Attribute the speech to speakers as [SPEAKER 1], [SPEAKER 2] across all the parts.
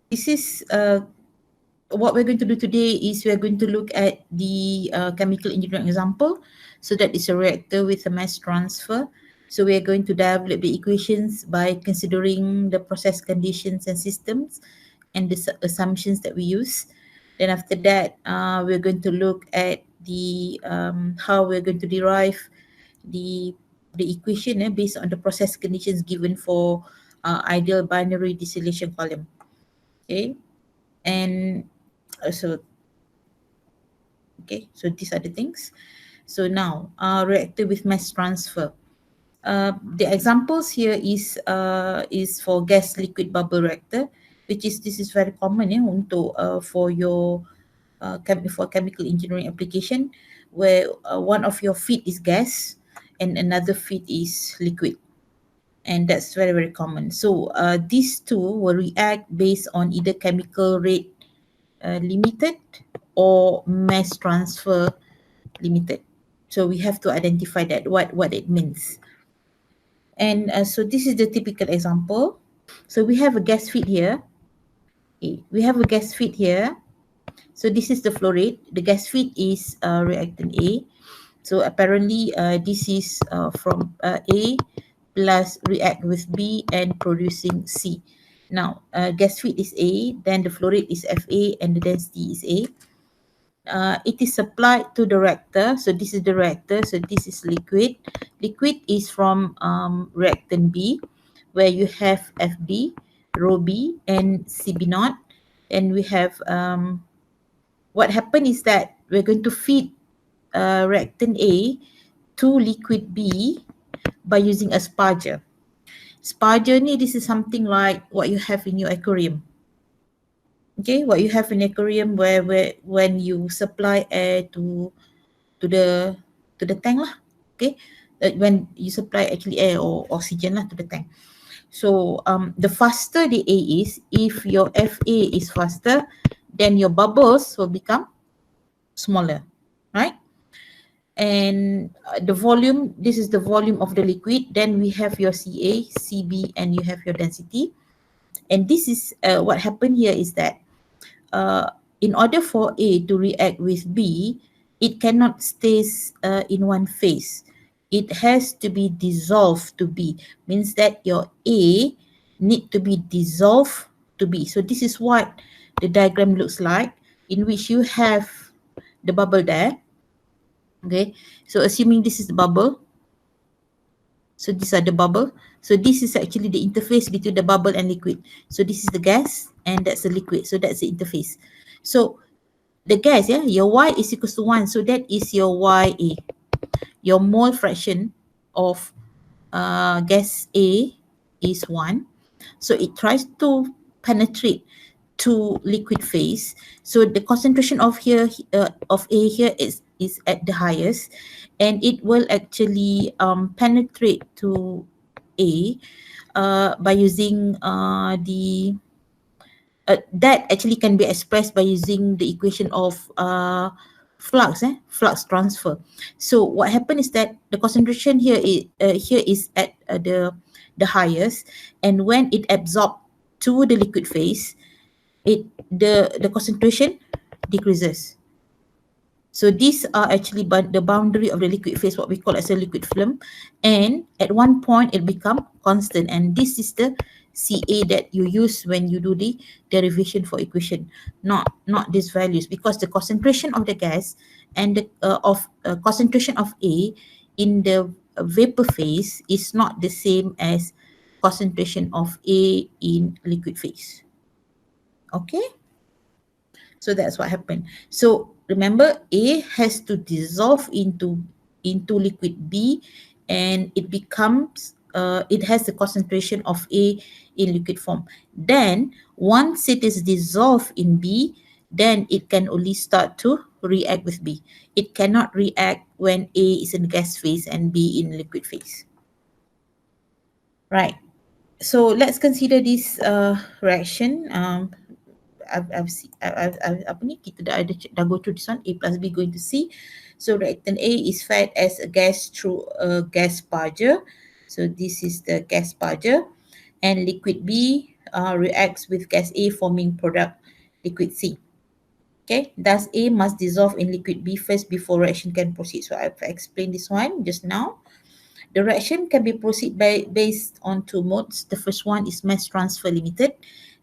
[SPEAKER 1] this is what we're going to do today is we're going to look at the chemical engineering example. So that is a reactor with a mass transfer. So we are going to develop the equations by considering the process conditions and systems and the assumptions that we use. Then after that, we're going to look at the how we're going to derive the equation based on the process conditions given for ideal binary distillation column. Okay, and so okay, so these are the things. So now, reactor with mass transfer. The examples here is for gas liquid bubble reactor, which is this is very common untuk for your for chemical engineering application, where one of your feed is gas and another feed is liquid, and that's very very common. So these two will react based on either chemical rate limited or mass transfer limited. So we have to identify that what it means. And so this is the typical example. So we have a gas feed here. Okay, we have a gas feed here. So this is the flow rate. The gas feed is reactant A. So apparently this is from A plus react with B and producing C. Now gas feed is A, then the flow rate is FA and the density is A. It is supplied to the reactor. So this is the reactor. So this is liquid. Liquid is from reactant B, where you have FB, rho B, and CB naught. And we have what happened is that we're going to feed reactant A to liquid B by using a sparger. Sparger ni, this is something like what you have in your aquarium. Okay, what you have in aquarium where when you supply air to the tank lah. Okay, when you supply actually air or oxygen lah to the tank. So the faster the A is, if your FA is faster, then your bubbles will become smaller, right? And the volume, this is the volume of the liquid. Then we have your CA, CB, and you have your density. And this is what happened here is that in order for A to react with B, it cannot stay in one phase. It has to be dissolved to B. Means that your A need to be dissolved to B. So this is what the diagram looks like, in which you have the bubble there. Okay, so assuming this is the bubble. So these are the bubble. So this is actually the interface between the bubble and liquid. So this is the gas and that's the liquid. So that's the interface. So the gas, your Y is equals to 1. So that is your YA. Your mole fraction of gas A is 1. So it tries to penetrate to liquid phase. So the concentration of here of A here is at the highest, and it will actually penetrate to A by using that actually can be expressed by using the equation of flux transfer. So what happened is that the concentration here is at the highest, and when it absorbs to the liquid phase, the concentration decreases. So these are actually the boundary of the liquid phase, what we call as a liquid film, and at one point it become constant, and this is the CA that you use when you do the derivation for equation, not these values, because the concentration of the gas and the concentration of A in the vapor phase is not the same as concentration of A in liquid phase. Okay, so that's what happened. So remember, A has to dissolve into liquid B, and it becomes it has the concentration of A in liquid form. Then once it is dissolved in B, then it can only start to react with B. It cannot react when A is in gas phase and B in liquid phase. Right. So let's consider this reaction. Apa ni, kita dah go through this one. A plus B going to C. So reactant A is fed as a gas through a gas sparger. So this is the gas sparger, and liquid B reacts with gas A forming product liquid C. Okay, thus A must dissolve in liquid B first before reaction can proceed. So I've explained this one just now. The reaction can be proceed based on two modes. The first one is mass transfer limited,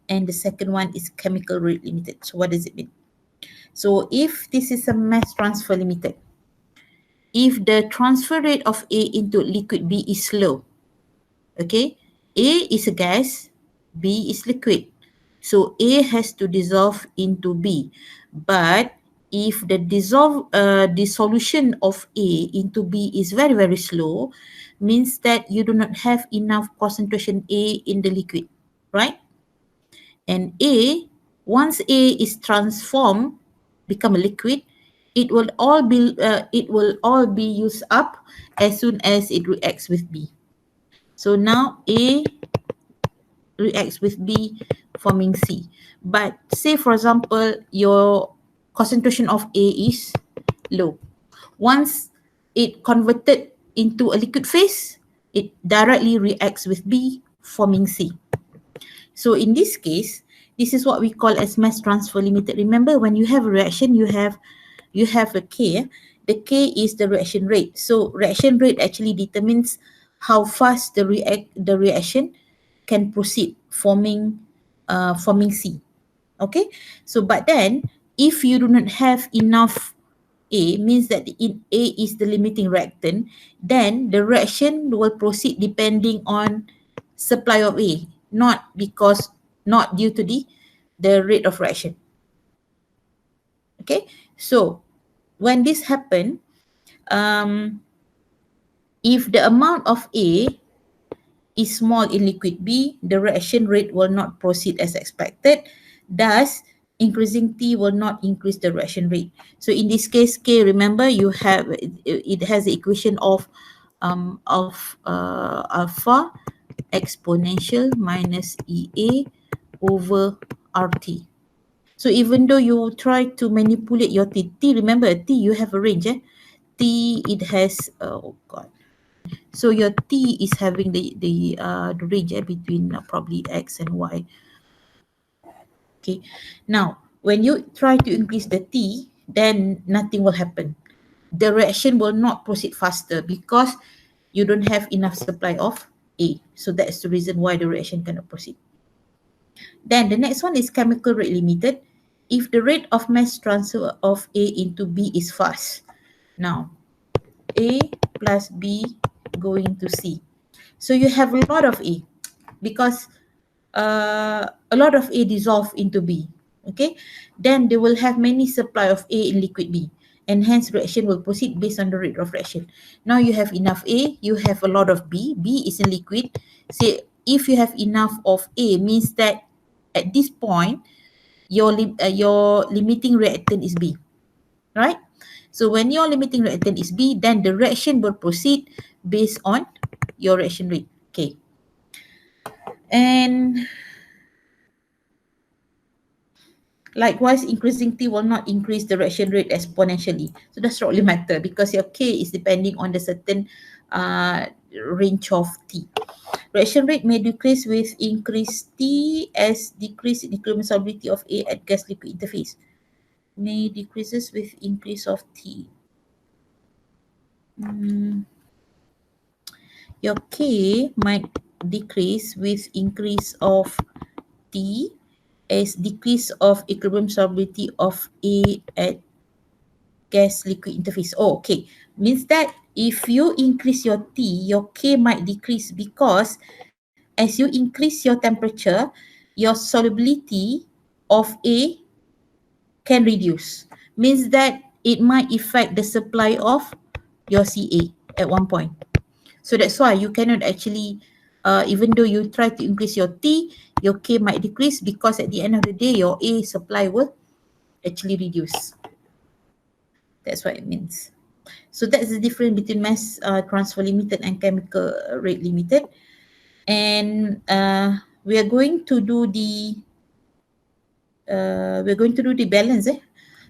[SPEAKER 1] and the second one is chemical rate limited. So what does it mean? So if this is a mass transfer limited, if the transfer rate of A into liquid B is low, okay, A is a gas, B is liquid. So A has to dissolve into B. But if the dissolution of A into B is very, very slow, means that you do not have enough concentration A in the liquid, right? And A, once A is transformed, become a liquid, it will all be used up as soon as it reacts with B. So now A reacts with B forming C. But say for example, your concentration of A is low. Once it converted into a liquid phase, it directly reacts with B forming C. So in this case, this is what we call as mass transfer limited. Remember, when you have a reaction, you have a K. The K is the reaction rate. So reaction rate actually determines how fast the reaction can proceed forming C. Okay, so but then if you do not have enough A, means that in A is the limiting reactant, then the reaction will proceed depending on supply of A, not due to the rate of reaction. Okay, so when this happen, if the amount of A is small in liquid B, the reaction rate will not proceed as expected. Thus, increasing T will not increase the reaction rate. So in this case, K, remember it has the equation of alpha exponential minus EA over RT. So even though you try to manipulate your T, remember T, you have a range. T, it has, oh God. So your T is having the range between probably X and Y. Okay. Now, when you try to increase the T, then nothing will happen. The reaction will not proceed faster because you don't have enough supply of A. So that's the reason why the reaction cannot proceed. Then the next one is chemical rate limited. If the rate of mass transfer of A into B is fast. Now, A plus B going to C. So you have a lot of A because a lot of A dissolve into B. Okay, then they will have many supply of A in liquid B, and hence reaction will proceed based on the rate of reaction. Now you have enough A, you have a lot of B. B is in liquid. Say if you have enough of A, means that at this point your limiting reactant is B, right? So when your limiting reactant is B, then the reaction will proceed based on your reaction rate, K. And likewise, increasing T will not increase the reaction rate exponentially. So that's not really matter because your K is depending on the certain range of T. Reaction rate may decrease with increased T as decrease in equilibrium solubility of A at gas liquid interface. May decreases with increase of T. Your K might decrease with increase of T as decrease of equilibrium solubility of A at gas liquid interface. Oh, okay. Means that if you increase your T, your K might decrease because as you increase your temperature, your solubility of A can reduce. Means that it might affect the supply of your Ca at one point. So that's why you cannot actually, even though you try to increase your T, your K might decrease because at the end of the day, your A supply will actually reduce. That's what it means. So that's the difference between mass transfer limited and chemical rate limited. And we are going to do the balance.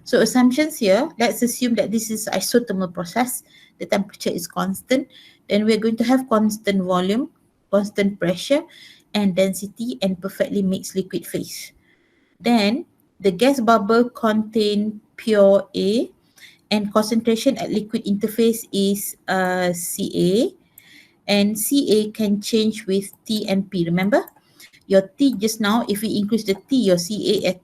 [SPEAKER 1] So assumptions here, let's assume that this is isothermal process. The temperature is constant. Then we're going to have constant volume, constant pressure, and density and perfectly mixed liquid phase. Then the gas bubble contain pure A and concentration at liquid interface is Ca, and Ca can change with T and P. Remember your T just now, if you increase the T, your Ca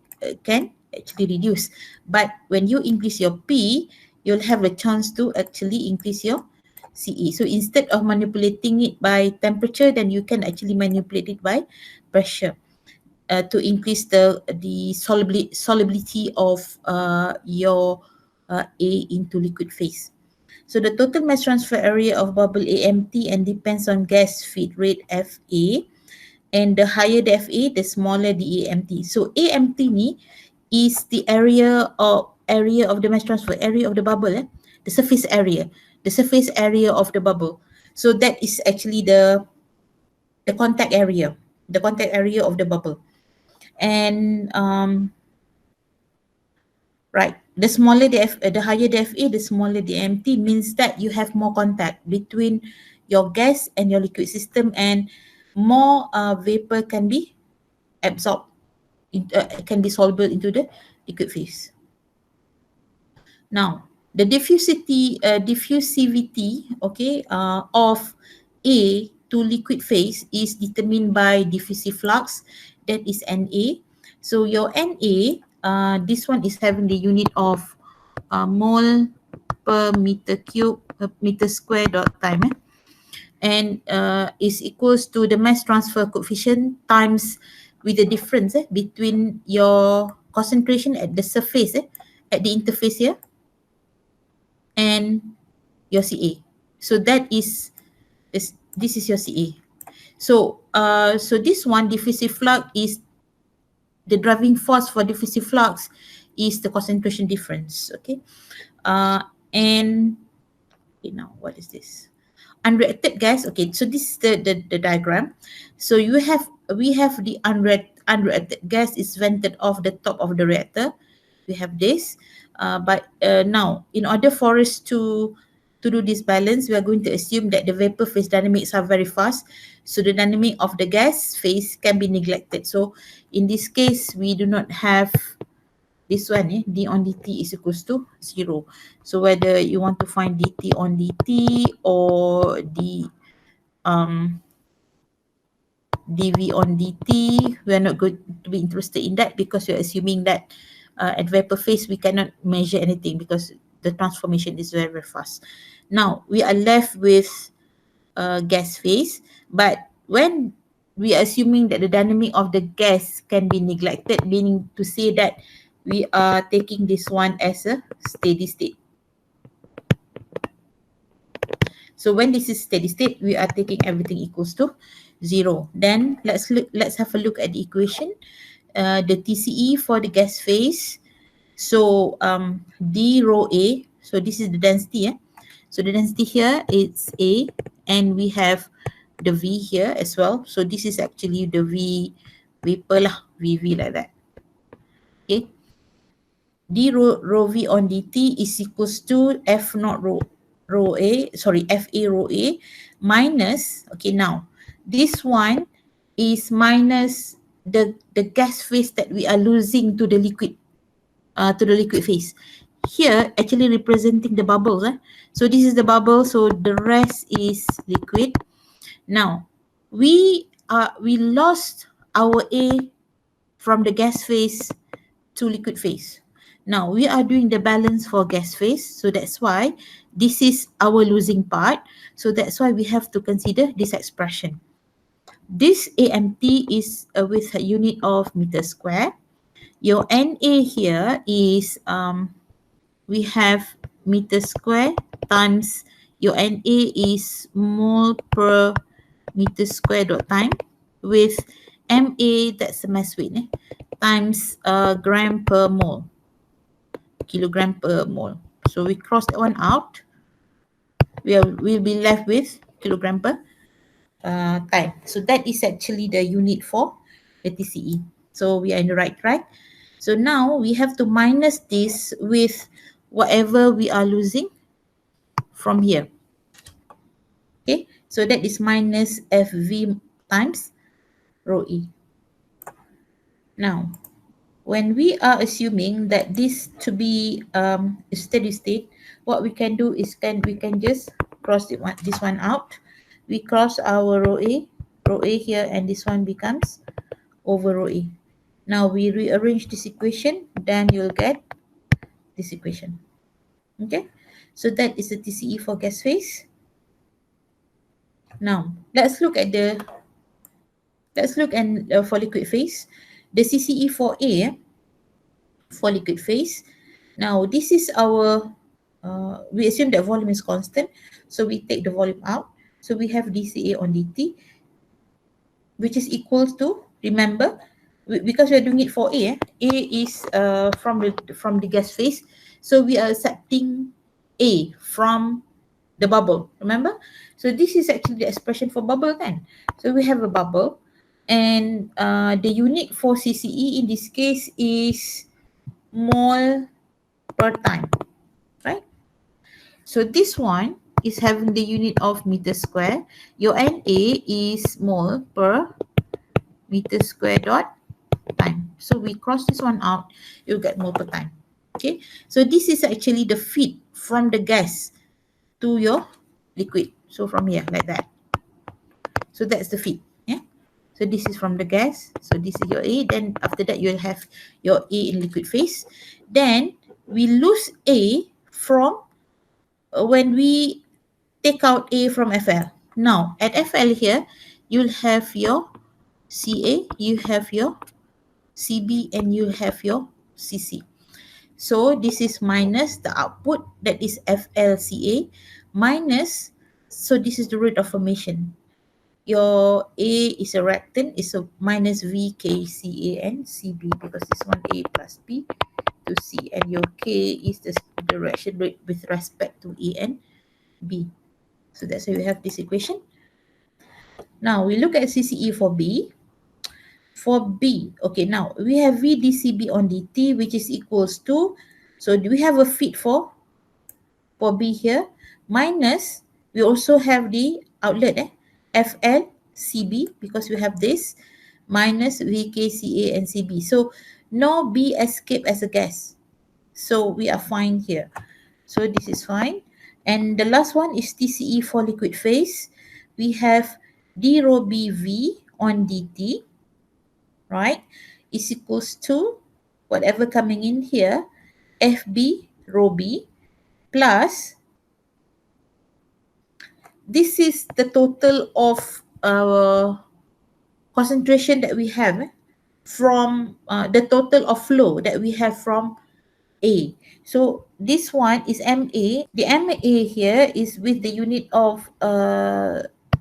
[SPEAKER 1] can actually reduce. But when you increase your P, you'll have a chance to actually increase your Ce. So instead of manipulating it by temperature, then you can actually manipulate it by pressure to increase the solubility of your A into liquid phase. So the total mass transfer area of bubble A empty and depends on gas feed rate Fa, and the higher the Fa, the smaller the A empty. So A empty ni is the area of the mass transfer, area of the bubble, the surface area of the bubble. So that is actually the contact area, of the bubble. And right, the higher the Fa, the smaller the empty, means that you have more contact between your gas and your liquid system, and more vapor can be absorbed, can be soluble into the liquid phase. Now, the diffusivity, okay, of A to liquid phase is determined by diffusive flux, that is Na. So your Na, this one is having the unit of mole per meter cube meter square dot time, and is equals to the mass transfer coefficient times with the difference between your concentration at the surface, at the interface here, and your Ca. So that is this is your Ca. So this one, diffusive flux, is the driving force for diffusive flux is the concentration difference. Okay, and okay, now what is this? Unreacted gas. Okay, so this is the diagram. So we have the unreacted gas is vented off the top of the reactor. We have this, but now in order for us to do this balance, we are going to assume that the vapor phase dynamics are very fast, so the dynamic of the gas phase can be neglected. So in this case, we do not have this one, d on dt is equals to 0. So whether you want to find dt on dt or dv on dt, we are not going to be interested in that, because we are assuming that at vapor phase we cannot measure anything because the transformation is very, very fast. Now we are left with gas phase, but when we are assuming that the dynamic of the gas can be neglected, meaning to say that we are taking this one as a steady state. So when this is steady state, we are taking everything equals to 0. Then let's have a look at the equation. The TCE for the gas phase. So d rho A. So this is the density. So the density here is A, and we have the V here as well. So this is actually the V vapor lah, VV like that. Okay. D rho V on dt is equals to F naught rho A, sorry, FA rho A minus, okay, now this one is minus the gas phase that we are losing to the liquid phase. Here actually representing the bubbles. So this is the bubble, so the rest is liquid. Now we lost our A from the gas phase to liquid phase. Now we are doing the balance for gas phase, so that's why this is our losing part. So that's why we have to consider this expression. This AMT is with a unit of meter square. Your Na here is we have meter square times your Na is mole per meter square dot time with Ma, that's the mass weight, times gram per mole, kilogram per mole. So we cross that one out. We'll be left with kilogram per time. So that is actually the unit for the TCE. So we are in the right track. So now we have to minus this with whatever we are losing from here. Okay, so that is minus FV times rho A. Now, when we are assuming that this to be a steady state, what we can do is we can just cross this one out. We cross our rho A here, and this one becomes over rho A. Now we rearrange this equation, then you'll get this equation. Okay, so that is the TCE for gas phase. Now let's look at for liquid phase, the CCE for A for liquid phase. Now this is our we assume that volume is constant, so we take the volume out. So we have dCA on dt, which is equals to, remember, because we are doing it for A is from the gas phase, so we are accepting A from the bubble, remember? So this is actually the expression for bubble then. So we have a bubble, and the unit for CCE in this case is mole per time, right? So this one is having the unit of meter square. Your NA is mole per meter square dot time. So we cross this one out, you'll get mole per time. Okay, so this is actually the feed from the gas to your liquid. So from here, like that. So that's the feed. Yeah. So this is from the gas. So this is your A. Then after that, you'll have your A in liquid phase. Then we lose A from when we take out A from FL. Now at FL here, you'll have your CA, you have your CB, and you have your CC. So this is minus the output, that is FLCA, minus, so this is the rate of formation. Your A is a reactant, is a minus VKCAN CB, because this one A plus B to C, and your K is the reaction rate with respect to A and B. So that's why we have this equation. Now we look at CCE for B. For B, okay, now we have VDCB on dt, which is equals to, so do we have a feed for B here, minus, we also have the outlet, FLCB, because we have this, minus VKCA and CB. So no B escape as a gas. So we are fine here. So this is fine. And the last one is TCE for liquid phase. We have d rho BV on dt, right, is equals to whatever coming in here, FB rho B plus, this is the total of concentration that we have from the total of flow that we have from A. So this one is MA. The MA here is with the unit of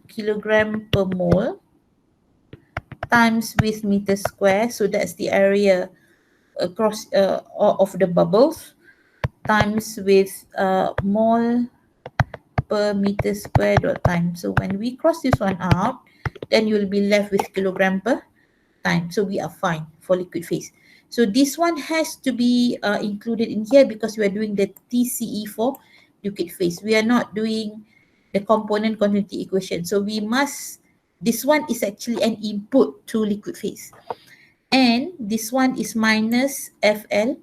[SPEAKER 1] kilogram per mole times with meter square. So that's the area across of the bubbles, times with mole per meter square dot time. So when we cross this one out, then you'll be left with kilogram per time. So we are fine for liquid phase. So this one has to be included in here because we are doing the TCE for liquid phase. We are not doing the component quantity equation. So we must, this one is actually an input to liquid phase. And this one is minus FL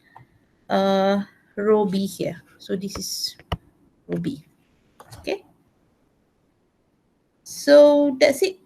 [SPEAKER 1] rho B here. So this is rho B. Okay. So that's it.